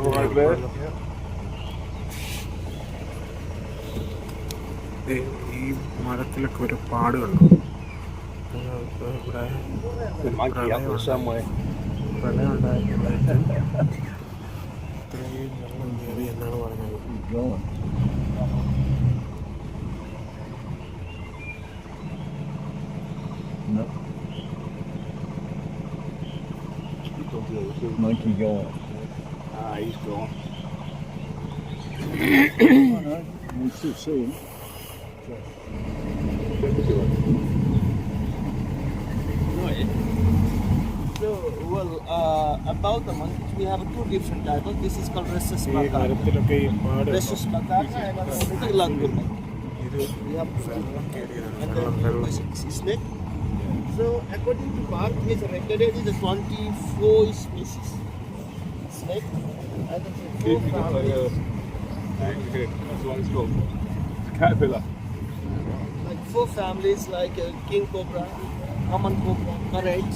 Right there. ഈ മരത്തിലൊക്കെ ഒരു പാട് കണ്ടു. ഇവിടെ പ്രളയം ഉണ്ടായിരുന്നതായിട്ട് ഇത്രയും വെള്ളം കയറി എന്നാണ് പറഞ്ഞത്. Monkey going. He's gone. You should see him. So, well, about the monkeys, we have two different types. This is called rhesus ഈ macaque. മരത്തിലൊക്കെ ഈ പാട് Rhesus macaque and another is langur. ഇത് We have വെള്ളം കയറിയതാണ്. and വെള്ളം then വെള്ളം snake. So, according to park, is recorded is a 24 species snake, and it's a 4 families, That's what it's called. Caterpillar. like 4 families like king cobra, common cobra, current,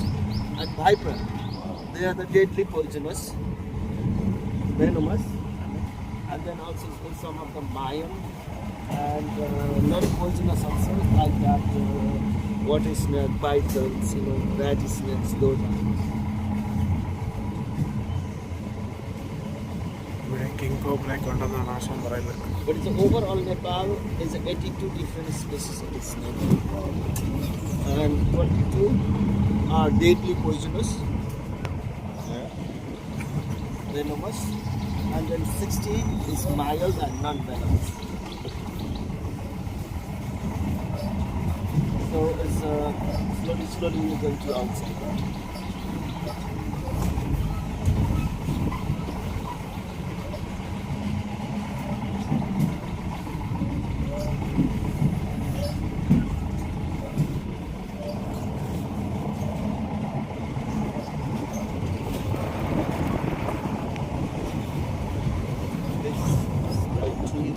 and viper. They are the deadly poisonous, venomous, and then also some of them biome and non-poisonous also like that. Water snake, pythons, rat snakes, those are. ഇവിടെ king കോബ്രയൊക്കെ ഉണ്ടെന്നാണ് ആശാൻ പറയുന്നത്. But it's overall Nepal is 82 different species of this snake, and 22 are deadly poisonous, venomous, and then 60 is mild and non-venomous. So it's slowly we're going to outside.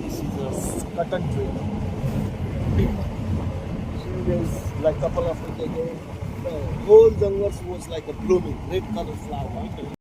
This is a cotton tree. There's like couple of the whole jungle was like a blooming red color flower.